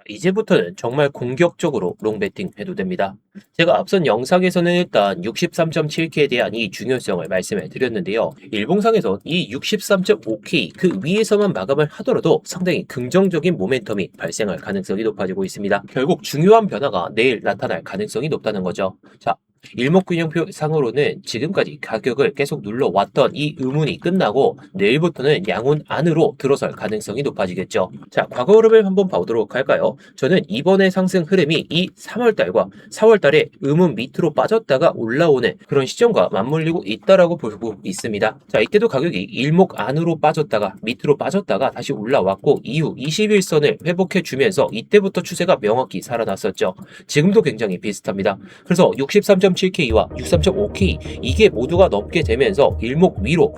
이제부터는 정말 공격적으로 롱배팅 해도 됩니다. 제가 앞선 영상에서는 일단 63.7K에 대한 이 중요성을 말씀을 드렸는데요. 일봉상에서 이 63.5K 그 위에서만 마감을 하더라도 상당히 긍정적인 모멘텀이 발생할 가능성이 높아지고 있습니다. 결국 중요한 변화가 내일 나타날 가능성이 높다는 거죠. 자, 일목균형표 상으로는 지금까지 가격을 계속 눌러왔던 이 의문이 끝나고 내일부터는 양운 안으로 들어설 가능성이 높아지겠죠. 자, 과거 흐름을 한번 보도록 할까요? 저는 이번의 상승 흐름이 이 3월달과 4월달에 의문 밑으로 빠졌다가 올라오는 그런 시점과 맞물리고 있다라고 보고 있습니다. 자, 이때도 가격이 일목 안으로 빠졌다가 밑으로 빠졌다가 다시 올라왔고 이후 21선을 회복해주면서 이때부터 추세가 명확히 살아났었죠. 지금도 굉장히 비슷합니다. 그래서 63.7K와 63.5K 이게 모두가 넘게 되면서 일목 위로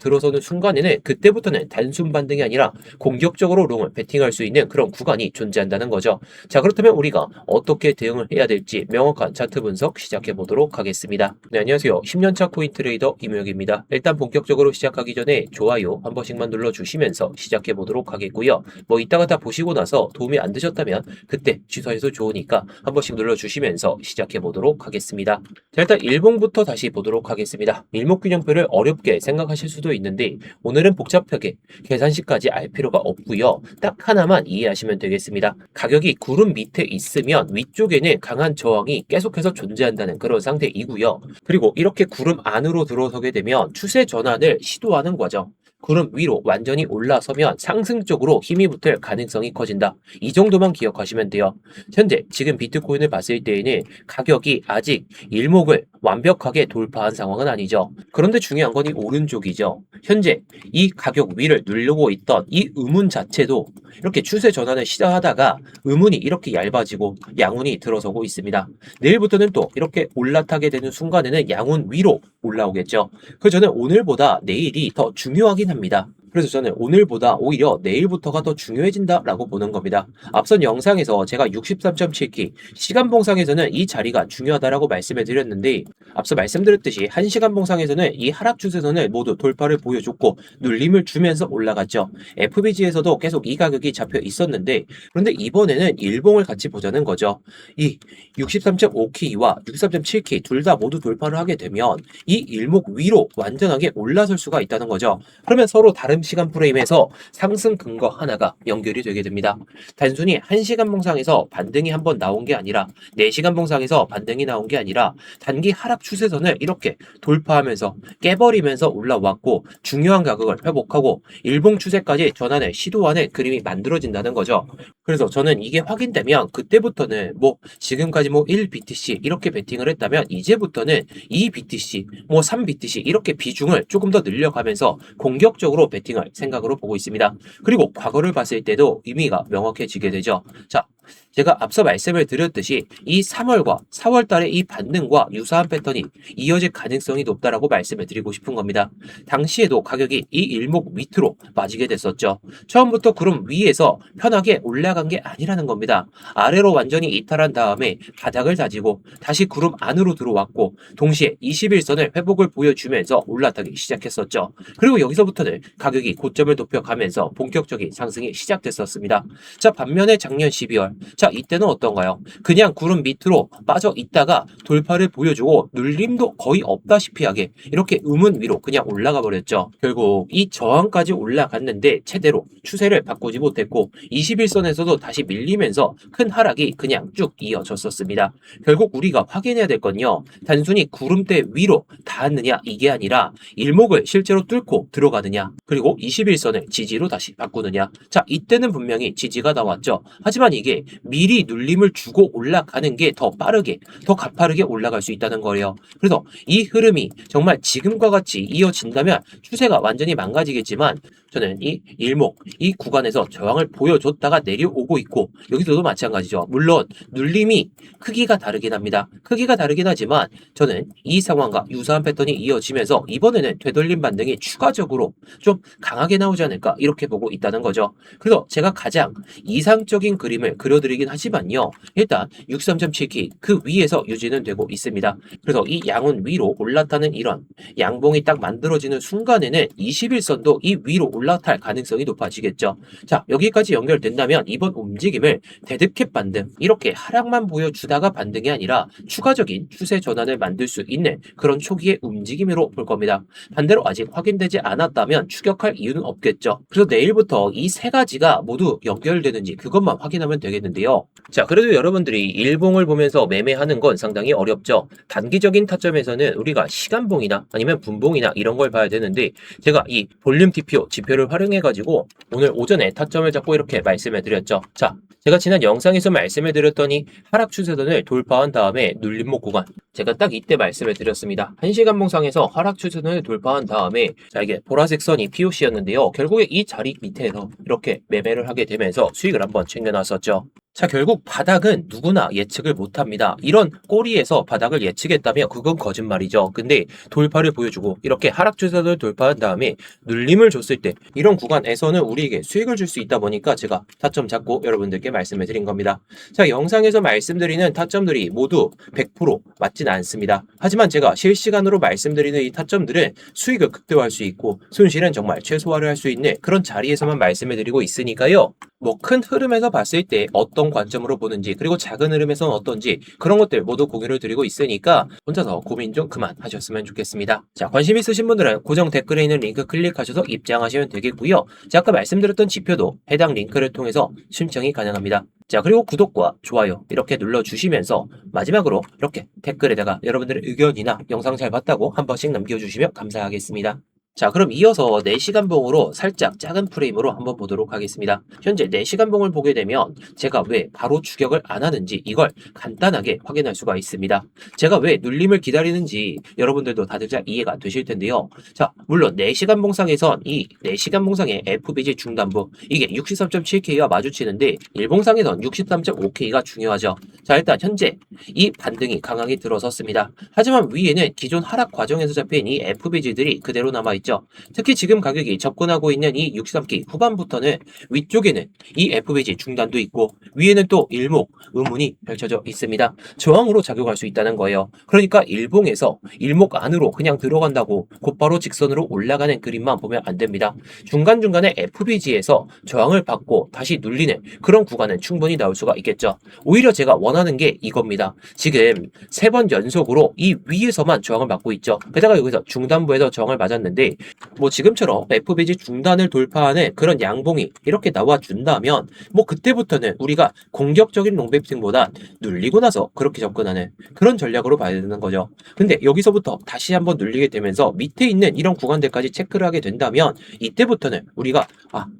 들어서는 순간에는 그때부터는 단순 반등이 아니라 공격적으로 롱을 베팅할 수 있는 그런 구간이 존재한다는 거죠. 자, 그렇다면 우리가 어떻게 대응을 해야 될지 명확한 차트 분석 시작해 보도록 하겠습니다. 네, 안녕하세요. 10년차 코인 트레이더 이무혁입니다. 일단 본격적으로 시작하기 전에 좋아요 한 번씩만 눌러주시면서 시작해 보도록 하겠고요. 뭐 이따가 다 보시고 나서 도움이 안 되셨다면 그때 취소해서 좋으니까 한 번씩 눌러주시면서 시작해 보도록 하겠습니다. 자, 일단 일봉부터 다시 보도록 하겠습니다. 일목균형표를 어렵게 생각하실 수도 있는데 오늘은 복잡하게 계산식까지 알 필요가 없고요. 딱 하나만 이해하시면 되겠습니다. 가격이 구름 밑에 있으면 위쪽에는 강한 저항이 계속해서 존재한다는 그런 상태이고요. 그리고 이렇게 구름 안으로 들어서게 되면 추세 전환을 시도하는 과정. 구름 위로 완전히 올라서면 상승적으로 힘이 붙을 가능성이 커진다. 이 정도만 기억하시면 돼요. 현재 지금 비트코인을 봤을 때에는 가격이 아직 일목을 완벽하게 돌파한 상황은 아니죠. 그런데 중요한 건 이 오른쪽이죠. 현재 이 가격 위를 누르고 있던 이 의문 자체도 이렇게 추세 전환을 시도하다가 의문이 이렇게 얇아지고 양운이 들어서고 있습니다. 내일부터는 또 이렇게 올라타게 되는 순간에는 양운 위로 올라오겠죠. 그래서 저는 오늘보다 내일이 더 중요하긴 합니다. 그래서 저는 오늘보다 오히려 내일부터가 더 중요해진다라고 보는 겁니다. 앞선 영상에서 제가 63.7K 시간봉상에서는 이 자리가 중요하다라고 말씀을 드렸는데 앞서 말씀드렸듯이 1시간 봉상에서는 이 하락 추세선을 모두 돌파를 보여줬고 눌림을 주면서 올라갔죠. FBG에서도 계속 이 가격이 잡혀 있었는데 그런데 이번에는 일봉을 같이 보자는 거죠. 이 63.5K와 63.7K 둘 다 모두 돌파를 하게 되면 이 일목 위로 완전하게 올라설 수가 있다는 거죠. 그러면 서로 다른 시간 프레임에서 상승 근거 하나가 연결이 되게 됩니다. 단순히 1시간 봉상에서 반등이 한번 나온 게 아니라 4시간 봉상에서 반등이 나온 게 아니라 단기 하락 추세선을 이렇게 돌파하면서 깨버리면서 올라왔고 중요한 가격을 회복하고 일봉 추세까지 전환을 시도하는 그림이 만들어진다는 거죠. 그래서 저는 이게 확인되면 그때부터는 뭐 지금까지 뭐 1BTC 이렇게 베팅을 했다면 이제부터는 2BTC 뭐 3BTC 이렇게 비중을 조금 더 늘려가면서 공격적으로 베팅을 생각으로 보고 있습니다. 그리고 과거를 봤을 때도 의미가 명확해지게 되죠. 자, 제가 앞서 말씀을 드렸듯이 이 3월과 4월 달의 이 반등과 유사한 패턴이 이어질 가능성이 높다라고 말씀을 드리고 싶은 겁니다. 당시에도 가격이 이 일목 밑으로 빠지게 됐었죠. 처음부터 구름 위에서 편하게 올라간 게 아니라는 겁니다. 아래로 완전히 이탈한 다음에 바닥을 다지고 다시 구름 안으로 들어왔고 동시에 21선을 회복을 보여주면서 올라타기 시작했었죠. 그리고 여기서부터는 가격이 고점을 높여가면서 본격적인 상승이 시작됐었습니다. 자, 반면에 작년 12월 자, 이때는 어떤가요? 그냥 구름 밑으로 빠져 있다가 돌파를 보여주고 눌림도 거의 없다시피 하게 이렇게 의문 위로 그냥 올라가 버렸죠. 결국 이 저항까지 올라갔는데 제대로 추세를 바꾸지 못했고 21선에서도 다시 밀리면서 큰 하락이 그냥 쭉 이어졌었습니다. 결국 우리가 확인해야 될 건요. 단순히 구름대 위로 닿았느냐 이게 아니라 일목을 실제로 뚫고 들어가느냐 그리고 21선을 지지로 다시 바꾸느냐. 자, 이때는 분명히 지지가 나왔죠. 하지만 이게 미리 눌림을 주고 올라가는 게 더 빠르게 더 가파르게 올라갈 수 있다는 거예요. 그래서 이 흐름이 정말 지금과 같이 이어진다면 추세가 완전히 망가지겠지만 저는 이 일목 이 구간에서 저항을 보여줬다가 내려오고 있고 여기서도 마찬가지죠. 물론 눌림이 크기가 다르긴 합니다. 크기가 다르긴 하지만 저는 이 상황과 유사한 패턴이 이어지면서 이번에는 되돌림 반등이 추가적으로 좀 강하게 나오지 않을까 이렇게 보고 있다는 거죠. 그래서 제가 가장 이상적인 그림을 그려드리긴 하지만요. 일단 63.7K 그 위에서 유지는 되고 있습니다. 그래서 이 양운 위로 올라타는 이런 양봉이 딱 만들어지는 순간에는 21선도 이 위로 올라탈 가능성이 높아지겠죠. 자, 여기까지 연결된다면 이번 움직임을 데드캣 반등, 이렇게 하락만 보여주다가 반등이 아니라 추가적인 추세 전환을 만들 수 있는 그런 초기의 움직임으로 볼 겁니다. 반대로 아직 확인되지 않았다면 추격할 이유는 없겠죠. 그래서 내일부터 이 세 가지가 모두 연결되는지 그것만 확인하면 되겠는데요. 자, 그래도 여러분들이 일봉을 보면서 매매하는 건 상당히 어렵죠. 단기적인 타점에서는 우리가 시간봉이나 아니면 분봉이나 이런 걸 봐야 되는데, 제가 이 볼륨 TPO 지표를 활용해 가지고 오늘 오전에 타점을 잡고 이렇게 말씀해 드렸죠. 자, 제가 지난 영상에서 말씀해 드렸더니 하락 추세선을 돌파한 다음에 눌림목 구간, 제가 딱 이때 말씀을 드렸습니다. 1시간 봉상에서 하락 추세선을 돌파한 다음에, 자, 이게 보라색 선이 POC였는데요. 결국에 이 자리 밑에서 이렇게 매매를 하게 되면서 수익을 한번 챙겨놨었죠. 자, 결국 바닥은 누구나 예측을 못합니다. 이런 꼬리에서 바닥을 예측했다면 그건 거짓말이죠. 근데 돌파를 보여주고 이렇게 하락 추세선을 돌파한 다음에 눌림을 줬을 때 이런 구간에서는 우리에게 수익을 줄 수 있다 보니까 제가 타점 잡고 여러분들께 말씀을 드린 겁니다. 자, 영상에서 말씀드리는 타점들이 모두 100% 맞진 않습니다. 하지만 제가 실시간으로 말씀드리는 이 타점들은 수익을 극대화할 수 있고 손실은 정말 최소화를 할 수 있는 그런 자리에서만 말씀을 드리고 있으니까요. 뭐 큰 흐름에서 봤을 때 어떤 관점으로 보는지, 그리고 작은 흐름에서는 어떤지, 그런 것들 모두 공유를 드리고 있으니까 혼자서 고민 좀 그만하셨으면 좋겠습니다. 자, 관심 있으신 분들은 고정 댓글에 있는 링크 클릭하셔서 입장하시면 되겠고요. 자, 아까 말씀드렸던 지표도 해당 링크를 통해서 신청이 가능합니다. 자, 그리고 구독과 좋아요 이렇게 눌러주시면서 마지막으로 이렇게 댓글에다가 여러분들의 의견이나 영상 잘 봤다고 한 번씩 남겨주시면 감사하겠습니다. 자, 그럼 이어서 4시간 봉으로 살짝 작은 프레임으로 한번 보도록 하겠습니다. 현재 4시간 봉을 보게 되면 제가 왜 바로 추격을 안 하는지 이걸 간단하게 확인할 수가 있습니다. 제가 왜 눌림을 기다리는지 여러분들도 다들 잘 이해가 되실 텐데요. 자, 물론 4시간 봉상에선 이 4시간 봉상의 FBG 중단부, 이게 63.7K와 마주치는데 일봉상에선 63.5K가 중요하죠. 자, 일단 현재 이 반등이 강하게 들어섰습니다. 하지만 위에는 기존 하락 과정에서 잡힌 이 FBG들이 그대로 남아있죠. 특히 지금 가격이 접근하고 있는 이 63K 후반부터는 위쪽에는 이 FBG 중단도 있고 위에는 또 일목, 음운이 펼쳐져 있습니다. 저항으로 작용할 수 있다는 거예요. 그러니까 일봉에서 일목 안으로 그냥 들어간다고 곧바로 직선으로 올라가는 그림만 보면 안 됩니다. 중간중간에 FBG에서 저항을 받고 다시 눌리는 그런 구간은 충분히 나올 수가 있겠죠. 오히려 제가 원하는 게 이겁니다. 지금 3번 연속으로 이 위에서만 저항을 받고 있죠. 게다가 여기서 중단부에서 저항을 맞았는데, 뭐 지금처럼 FBG 중단을 돌파하는 그런 양봉이 이렇게 나와준다면 뭐 그때부터는 우리가 공격적인 롱베팅보다 눌리고 나서 그렇게 접근하는 그런 전략으로 봐야 되는 거죠. 근데 여기서부터 다시 한번 눌리게 되면서 밑에 있는 이런 구간들까지 체크를 하게 된다면 이때부터는 우리가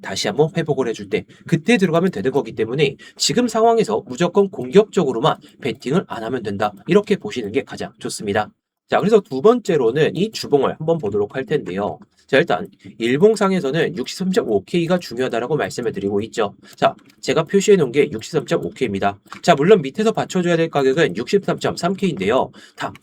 다시 한번 회복을 해줄 때 그때 들어가면 되는 거기 때문에 지금 상황에서 무조건 공격적으로만 베팅을 안 하면 된다, 이렇게 보시는 게 가장 좋습니다. 자, 그래서 두 번째로는 이 주봉을 한번 보도록 할 텐데요. 자, 일단 일봉상에서는 63.5K가 중요하다라고 말씀을 드리고 있죠. 자, 제가 표시해 놓은 게 63.5K입니다. 자, 물론 밑에서 받쳐줘야 될 가격은 63.3K인데요.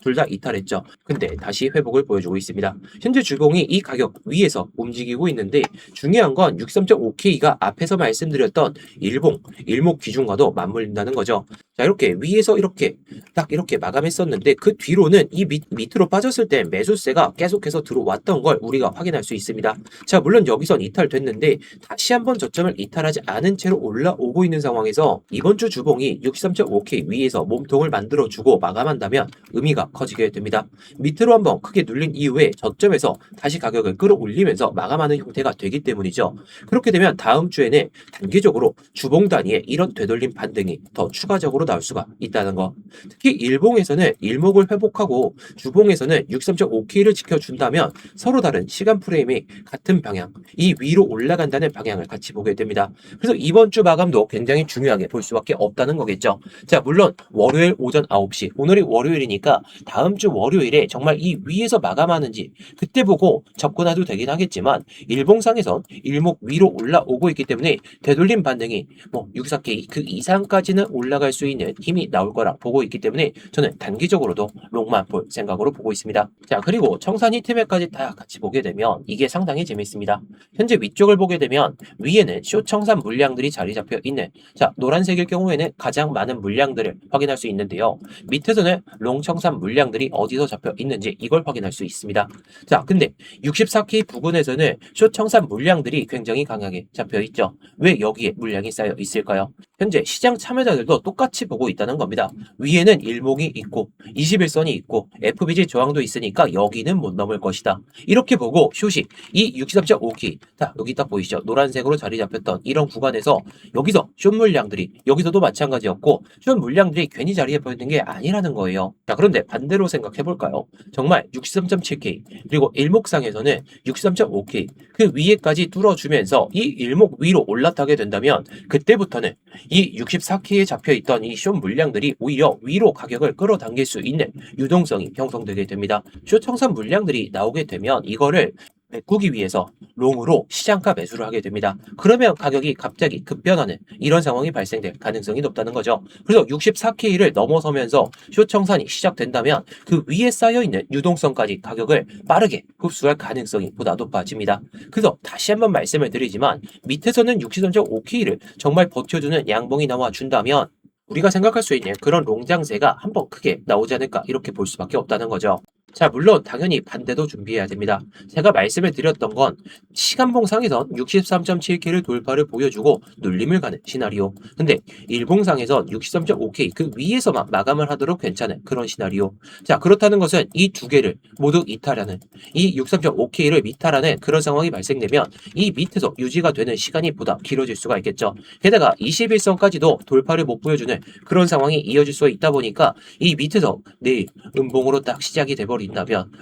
둘 다 이탈했죠. 근데 다시 회복을 보여주고 있습니다. 현재 주봉이 이 가격 위에서 움직이고 있는데 중요한 건 63.5K가 앞에서 말씀드렸던 일목 기준과도 맞물린다는 거죠. 자, 이렇게 위에서 이렇게 딱 이렇게 마감했었는데 그 뒤로는 이 밑으로 빠졌을 때 매수세가 계속해서 들어왔던 걸 우리가 확인할 수 있습니다. 자, 물론 여기선 이탈됐는데 다시 한번 저점을 이탈하지 않은 채로 올라오고 있는 상황에서 이번 주 주봉이 63.5K 위에서 몸통을 만들어주고 마감한다면 의미가 커지게 됩니다. 밑으로 한번 크게 눌린 이후에 저점에서 다시 가격을 끌어올리면서 마감하는 형태가 되기 때문이죠. 그렇게 되면 다음 주에는 단기적으로 주봉 단위의 이런 되돌림 반등이 더 추가적으로 나올 수가 있다는 거. 특히 일봉에서는 일목을 회복하고 주봉에서는 63.5K를 지켜준다면 서로 다른 시간 프레임이 같은 방향, 이 위로 올라간다는 방향을 같이 보게 됩니다. 그래서 이번 주 마감도 굉장히 중요하게 볼 수밖에 없다는 거겠죠. 자, 물론 월요일 오전 9시, 오늘이 월요일이니까 다음 주 월요일에 정말 이 위에서 마감하는지 그때 보고 접근해도 되긴 하겠지만 일봉상에선 일목 위로 올라오고 있기 때문에 되돌림 반등이 뭐 64K 그 이상까지는 올라갈 수 있는 힘이 나올 거라 보고 있기 때문에 저는 단기적으로도 롱만 볼 생각으로 보고 있습니다. 자, 그리고 청산 히트맵까지 다 같이 보게 되면 보면 이게 상당히 재밌습니다. 현재 위쪽을 보게 되면 위에는 숏 청산 물량들이 자리 잡혀 있는, 자, 노란색일 경우에는 가장 많은 물량들을 확인할 수 있는데요. 밑에서는 롱 청산 물량들이 어디서 잡혀 있는지 이걸 확인할 수 있습니다. 자, 근데 64K 부근에서는 숏 청산 물량들이 굉장히 강하게 잡혀 있죠. 왜 여기에 물량이 쌓여 있을까요? 현재 시장 참여자들도 똑같이 보고 있다는 겁니다. 위에는 일목이 있고 21선이 있고 FBG 저항도 있으니까 여기는 못 넘을 것이다. 이렇게 보고 숏이 이 63.5K, 자, 여기 딱 보이시죠? 노란색으로 자리 잡혔던 이런 구간에서 여기서 숏 물량들이 여기서도 마찬가지였고 숏 물량들이 괜히 자리에 보이는 게 아니라는 거예요. 자, 그런데 반대로 생각해 볼까요? 정말 63.7K 그리고 일목상에서는 63.5K 그 위에까지 뚫어주면서 이 일목 위로 올라타게 된다면 그때부터는 이 64K에 잡혀있던 이 숏 물량들이 오히려 위로 가격을 끌어당길 수 있는 유동성이 형성되게 됩니다. 숏 청산 물량들이 나오게 되면 이거를 메꾸기 위해서 롱으로 시장가 매수를 하게 됩니다. 그러면 가격이 갑자기 급변하는 이런 상황이 발생될 가능성이 높다는 거죠. 그래서 64K를 넘어서면서 숏 청산이 시작된다면 그 위에 쌓여있는 유동성까지 가격을 빠르게 흡수할 가능성이 보다 높아집니다. 그래서 다시 한번 말씀을 드리지만 밑에서는 63.5K를 정말 버텨주는 양봉이 나와준다면 우리가 생각할 수 있는 그런 롱장세가 한번 크게 나오지 않을까 이렇게 볼 수밖에 없다는 거죠. 자, 물론 당연히 반대도 준비해야 됩니다. 제가 말씀을 드렸던 건 시간봉상에선 63.7K를 돌파를 보여주고 눌림을 가는 시나리오. 근데 일봉상에선 63.5K 그 위에서만 마감을 하도록 괜찮은 그런 시나리오. 자, 그렇다는 것은 이 두 개를 모두 이탈하는, 이 63.5K를 미탈하는 그런 상황이 발생되면 이 밑에서 유지가 되는 시간이 보다 길어질 수가 있겠죠. 게다가 21선까지도 돌파를 못 보여주는 그런 상황이 이어질 수 있다 보니까 이 밑에서 내일 음봉으로 딱 시작이 돼버리면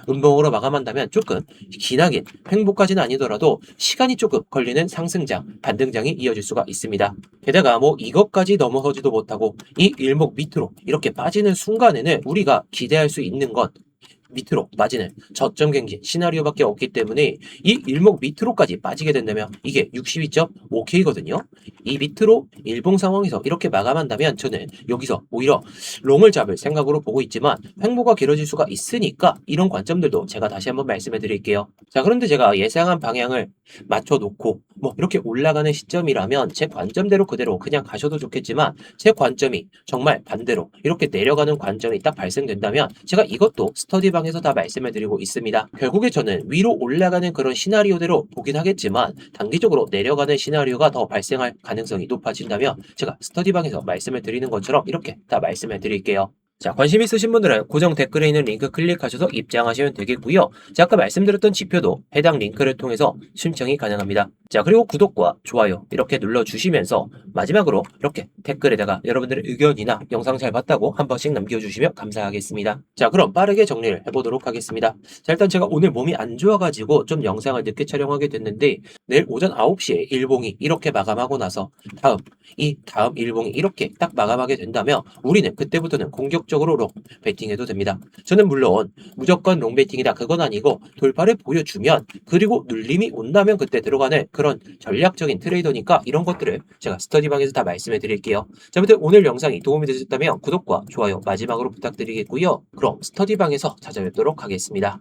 음봉으로 마감한다면 조금 기나긴 횡보까지는 아니더라도 시간이 조금 걸리는 상승장, 반등장이 이어질 수가 있습니다. 게다가 뭐 이것까지 넘어서지도 못하고 이 일목 밑으로 이렇게 빠지는 순간에는 우리가 기대할 수 있는 건 밑으로 빠지는 저점 갱신 시나리오밖에 없기 때문에 이 일목 밑으로까지 빠지게 된다면 이게 62.5K거든요. 이 밑으로 일봉 상황에서 이렇게 마감한다면 저는 여기서 오히려 롱을 잡을 생각으로 보고 있지만 횡보가 길어질 수가 있으니까 이런 관점들도 제가 다시 한번 말씀해 드릴게요. 자, 그런데 제가 예상한 방향을 맞춰놓고 뭐 이렇게 올라가는 시점이라면 제 관점대로 그대로 그냥 가셔도 좋겠지만 제 관점이 정말 반대로 이렇게 내려가는 관점이 딱 발생된다면 제가 이것도 스터디 방에서 다 말씀을 드리고 있습니다. 결국에 저는 위로 올라가는 그런 시나리오대로 보긴 하겠지만 단기적으로 내려가는 시나리오가 더 발생할 가능성이 높아진다면 제가 스터디 방에서 말씀을 드리는 것처럼 이렇게 다 말씀을 드릴게요. 자, 관심 있으신 분들은 고정 댓글에 있는 링크 클릭하셔서 입장하시면 되겠고요. 자, 아까 말씀드렸던 지표도 해당 링크를 통해서 신청이 가능합니다. 자, 그리고 구독과 좋아요 이렇게 눌러주시면서 마지막으로 이렇게 댓글에다가 여러분들의 의견이나 영상 잘 봤다고 한 번씩 남겨주시면 감사하겠습니다. 자, 그럼 빠르게 정리를 해보도록 하겠습니다. 자, 일단 제가 오늘 몸이 안 좋아가지고 좀 영상을 늦게 촬영하게 됐는데 내일 오전 9시에 일봉이 이렇게 마감하고 나서 다음 일봉이 이렇게 딱 마감하게 된다면 우리는 그때부터는 공격적으로 롱 베팅해도 됩니다. 저는 물론 무조건 롱 베팅이다 그건 아니고 돌파를 보여주면 그리고 눌림이 온다면 그때 들어가는 그런 전략적인 트레이더니까 이런 것들을 제가 스터디방에서 다 말씀해 드릴게요. 자, 아무튼 오늘 영상이 도움이 되셨다면 구독과 좋아요 마지막으로 부탁드리겠고요. 그럼 스터디방에서 찾아뵙도록 하겠습니다.